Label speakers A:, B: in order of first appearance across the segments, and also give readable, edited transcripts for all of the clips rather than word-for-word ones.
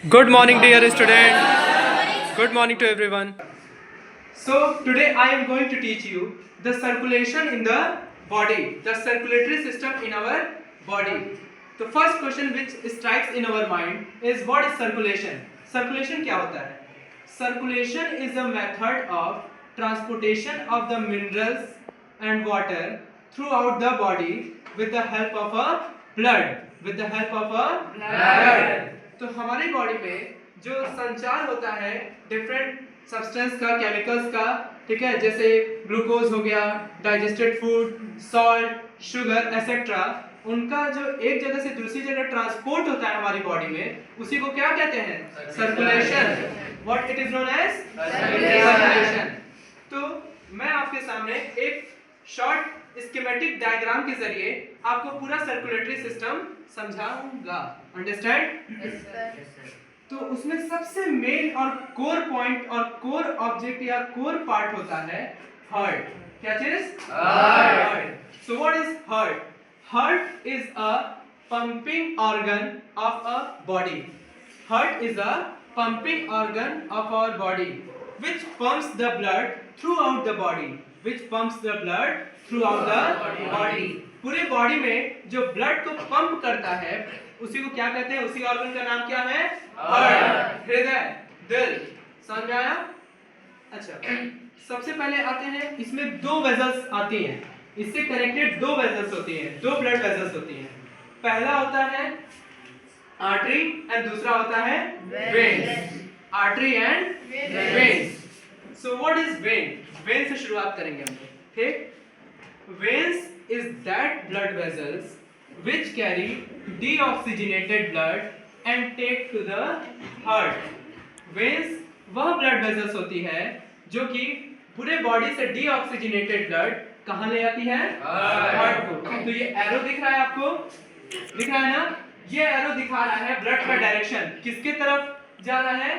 A: Good morning, dear student. Good morning to everyone. So today I am going to teach you the circulation in the body, the circulatory system in our body. The first question which strikes in our mind is what is circulation? Circulation क्या होता है? Circulation is a method of transportation of the minerals and water throughout the body with the help of a blood. With the help of a blood. तो हमारी body में जो संचार होता है डिफरेंट सब्सटेंस का, केमिकल्स का, ठीक है, जैसे ग्लूकोज हो गया, digested food, salt, sugar etcetera, उनका जो एक जगह से दूसरी जगह ट्रांसपोर्ट होता है हमारी बॉडी में, उसी को क्या कहते हैं? Circulation. What it is known as circulation. तो मैं आपके सामने एक शॉर्ट स्कीमेटिक डायग्राम के जरिए आपको पूरा सर्कुलेटरी सिस्टम समझाऊंगा. अंडरस्टैंड? तो उसमें सबसे मेन और कोर पॉइंट और कोर ऑब्जेक्ट या कोर पार्ट होता है हार्ट. क्या चीज? Heart. So what is heart? Heart is a pumping organ of a body. Heart is a pumping organ of our body which pumps the blood throughout the body. Which pumps the blood throughout the body. पूरे body में जो blood को pump करता है उसी को क्या कहते हैं? उसी ऑर्गन का नाम क्या है? हार्ट. हृदय, दिल. समझ में आया? अच्छा, सबसे पहले आते हैं, इसमें दो वेजल्स आती हैं, इससे कनेक्टेड दो वेजल्स होती हैं, दो ब्लड वेजल्स होती हैं. पहला होता है आर्टरी एंड दूसरा होता है veins. Artery and veins. So what is when? When से शुरुआत करेंगे हम लोग. ठीक. Veins is that blood vessels which carry deoxygenated blood and take to the heart. Veins वह blood vessels होती है जो कि पूरे बॉडी से deoxygenated blood कहाँ ले आती है? हार्ट को. तो ये एरो दिख रहा है आपको? दिख रहा है ना? ये एरो दिखा रहा है ब्लड का डायरेक्शन किसके तरफ जा रहा है?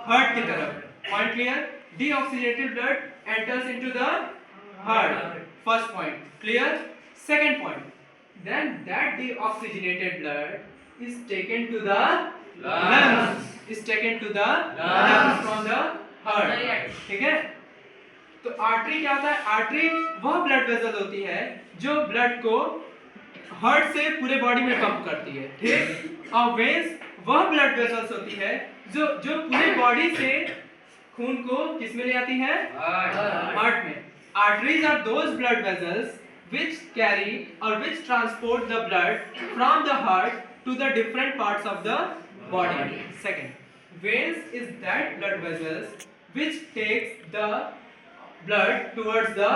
A: हार्ट की तरफ. Point clear? deoxygenated blood enters into the heart. First point clear. Second point, then that deoxygenated blood is taken to the lungs. Is taken to the lungs from the heart. ठीक है? तो artery क्या होता है? Artery वह blood vessel होती है जो ब्लड को हार्ट से पूरे बॉडी में पंप करती है. ठीक. और वेन्स वह ब्लड वेसल्स होती है जो पूरे बॉडी से खून को किस में ले आती है? हार्ट में. Arteries are those blood vessels which carry or which transport the blood from the heart to the different parts of the body. Second, veins is that blood vessels which takes the blood towards the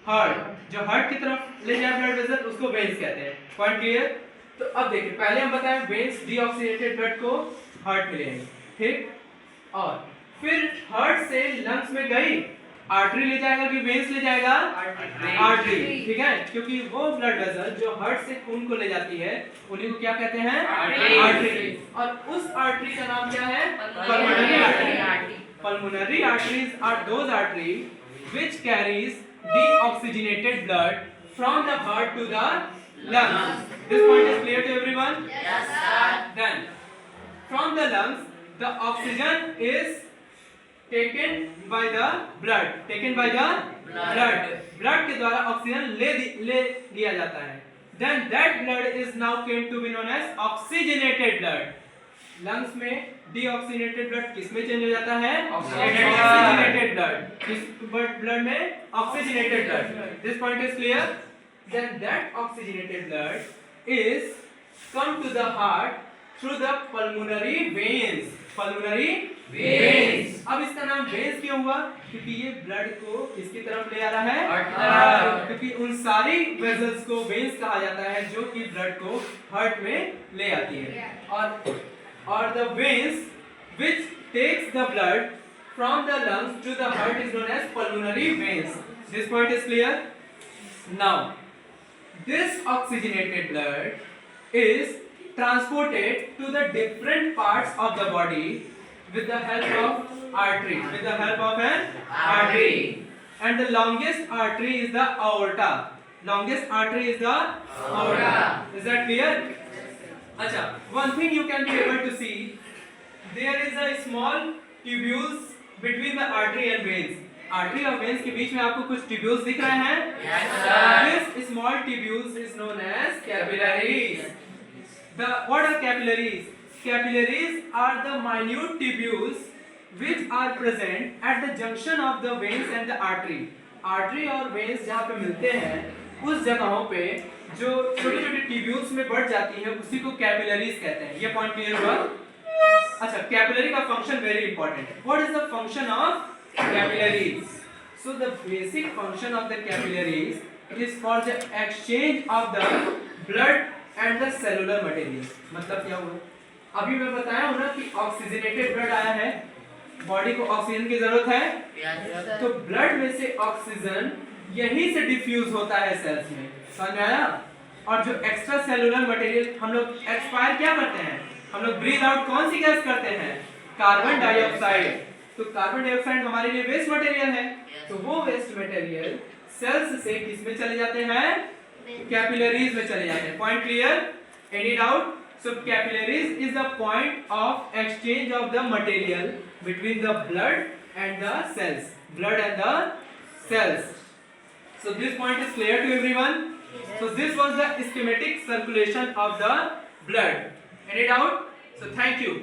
A: heart. जो heart की तरफ ले जाए blood vessel उसको veins कहते हैं. Point clear? तो अब देखिए, पहले हम बताएं वेन्स डीऑक्सीडेटेड ब्लड को हार्ट में ले आएंगे. ठीक. और फिर हार्ट से लंग्स में गई, आर्टरी ले जाएगा कि वेन्स ले जाएगा? आर्टरी. ठीक है, क्योंकि वो ब्लड वेसल जो हार्ट से खून को ले जाती है उन्हीं को क्या कहते हैं? आर्टरी. और उस आर्टरी का नाम क्या है? Pulmonary artery. Pulmonary arteries are those artery which carries deoxygenated blood from the heart to the lungs. This point is clear to everyone? Yes, sir. Then from the lungs the oxygen is taken by the blood. Taken by the blood. Blood के द्वारा oxygen ले लिया जाता है. Then that blood is now came to be known as oxygenated blood. Lungs में deoxygenated blood किस में change हो जाता है? oxygenated blood. किस ब्लड में? oxygenated blood. This point is clear? Then that oxygenated blood is come to the heart through the pulmonary veins. Pulmonary veins. अब इसका नाम वेन्स क्यों हुआ? क्योंकि ये ब्लड को किसकी तरफ ले आ रहा है? क्योंकि उन सारी वेसल्स को वेन्स कहा जाता है जो कि ब्लड को हार्ट में ले आती है. और the veins which takes the blood from the lungs to the heart is known as pulmonary veins. This point is clear? Now this oxygenated blood is transported to the different parts of the body with the help of artery. With the help of an artery. And the longest artery is the aorta. Longest artery is the aorta. Is that clear? अच्छा, one thing you can be able to see there is a small tubules between the artery and veins. Artery और veins के बीच में आपको कुछ tubules दिख रहे हैं? Yes, sir. This small tubules is known as capillaries. What are capillaries? Capillaries are the minute tubules which are present at the junction of the veins and the artery. Artery और veins जहाँ पे मिलते हैं उस जगहों पे जो छोटे छोटे ट्यूब्यूल्स में बढ़ जाती है उसी को कैपिलरीज कहते हैं. ये पॉइंट क्लियर हुआ? अच्छा, कैपिलरी का फंक्शन वेरी इंपॉर्टेंट है. What is the function of capillaries? So the basic function of the capillaries is for the exchange of the blood and the cellular materials. मतलब क्या हुआ? अभी मैं बताया हूँ ना कि ऑक्सीजनेटेड ब्लड आया है, बॉडी को ऑक्सीजन की जरूरत है. yes, तो ब्लड में से ऑक्सीजन यहीं से डिफ्यूज होता है सेल्स में. समझ में आया? और जो एक्स्ट्रा सेलुलर मटेरियल हम लोग एक्सपायर क्या करते हैं? हम लोग ब्रीथ आउट कौन सी गैस करते हैं? Carbon dioxide. तो कार्बन डाइऑक्साइड हमारे लिए वेस्ट मटेरियल है. तो वो वेस्ट मटेरियल सेल्स से किस में चले जाते हैं? कैपिलरीज में चले जाते हैं. Point clear? Any doubt? So capillaries is the point of exchange of the material between the blood and the cells. Blood and the cells. So this point is clear to everyone? Yes. So this was the schematic circulation of the blood. Any doubt? So thank you.